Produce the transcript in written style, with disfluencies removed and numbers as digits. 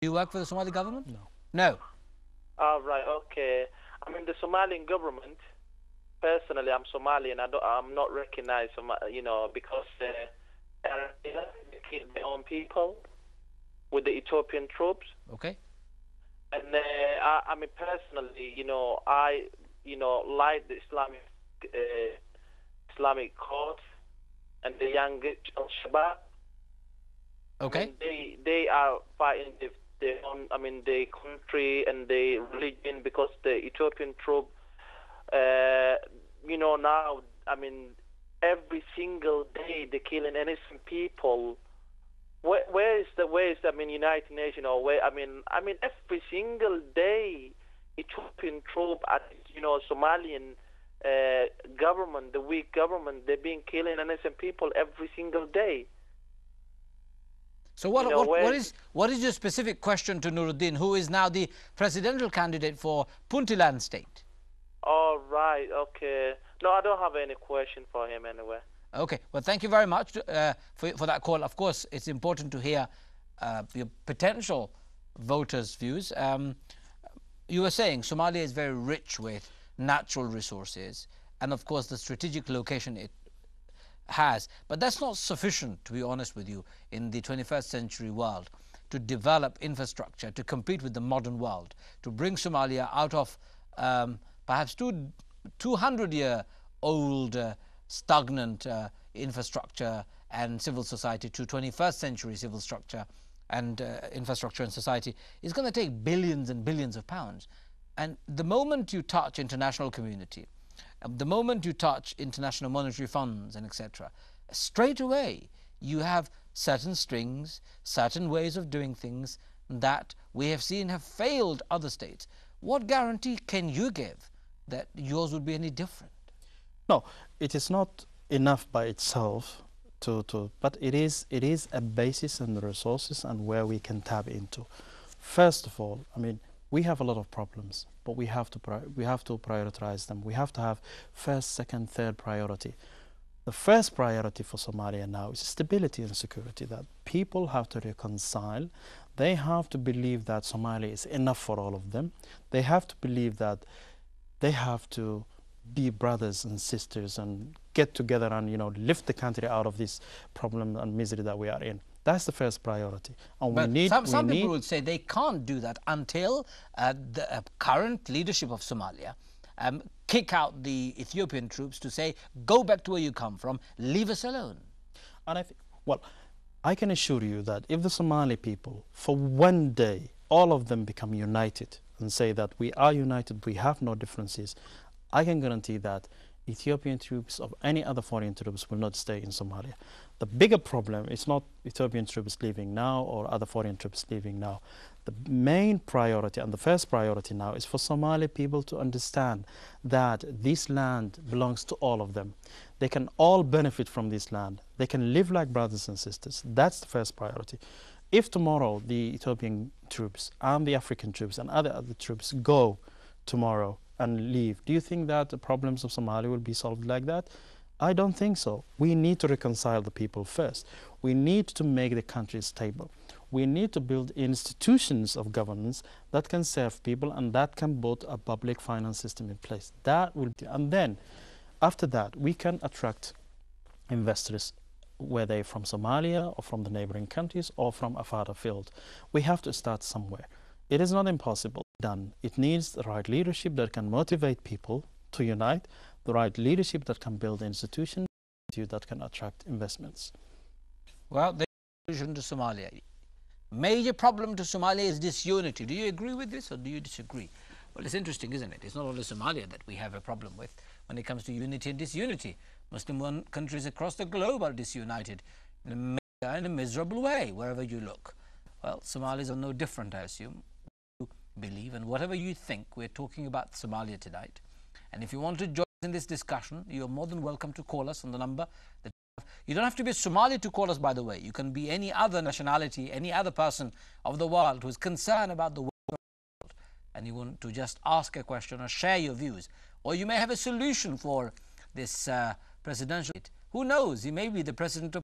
Do you work for the Somali government? No. No. Right, okay. I mean, the Somalian government, personally, I'm Somali and I'm not recognized, because they kill their own people with the Ethiopian troops. Okay. And I mean, personally, I, like the Islamic court and the young Al-Shabaab. Okay. I mean, they are fighting their own, the country and the religion, because the Ethiopian troop, now, every single day they're killing innocent people. Where is the United Nations, or where? Every single day, Ethiopian troop at Somalian government, the weak government, they're being killing innocent people every single day. So what is your specific question to Nuruddin, who is now the presidential candidate for Puntland state? All right, okay. No, I don't have any question for him anyway. Okay, well, thank you very much for that call. Of course, it's important to hear your potential voters' views. You were saying Somalia is very rich with natural resources and, of course, the strategic location it has. But that's not sufficient, to be honest with you, in the 21st century world to develop infrastructure, to compete with the modern world, to bring Somalia out of perhaps 200-year-old stagnant infrastructure and civil society to 21st century civil structure and infrastructure and society is going to take billions and billions of pounds. And the moment you touch international community, the moment you touch international monetary funds and etc., straight away you have certain strings, certain ways of doing things that we have seen have failed other states. What guarantee can you give that yours would be any different? No, it is not enough by itself but it is a basis and the resources and where we can tap into. First of all, we have a lot of problems, but we have to prioritize them. We have to have first, second, third priority. The first priority for Somalia now is stability and security, that people have to reconcile. They have to believe that Somalia is enough for all of them. They have to believe that they have to be brothers and sisters and get together and lift the country out of this problem and misery that we are in. That's the first priority. And some people would say they can't do that until the current leadership of Somalia kick out the Ethiopian troops to say, go back to where you come from, leave us alone. And I can assure you that if the Somali people, for one day, all of them become united and say that we are united, we have no differences, I can guarantee that Ethiopian troops or any other foreign troops will not stay in Somalia. The bigger problem is not Ethiopian troops leaving now or other foreign troops leaving now. The main priority and the first priority now is for Somali people to understand that this land belongs to all of them. They can all benefit from this land. They can live like brothers and sisters. That's the first priority. If tomorrow the Ethiopian troops and the African troops and other troops go tomorrow and leave, do you think that the problems of Somalia will be solved like that? I don't think so. We need to reconcile the people first. We need to make the country stable. We need to build institutions of governance that can serve people and that can put a public finance system in place. And then after that we can attract investors, whether they're from Somalia or from the neighboring countries or from a farther field. We have to start somewhere. It is not impossible done. It needs the right leadership that can motivate people to unite, the right leadership that can build institutions that can attract investments. Well, the solution to Somalia. Major problem to Somalia is disunity. Do you agree with this or do you disagree? Well, it's interesting, isn't it? It's not only Somalia that we have a problem with when it comes to unity and disunity. Muslim countries across the globe are disunited in a miserable way, wherever you look. Well, Somalis are no different, I assume. You believe, and whatever you think, we're talking about Somalia tonight. And if you want to join us in this discussion, you're more than welcome to call us on the number that you don't have to be a Somali to call us, by the way. You can be any other nationality, any other person of the world who is concerned about the world and you want to just ask a question or share your views. Or you may have a solution for this presidential. Who knows? He may be the president of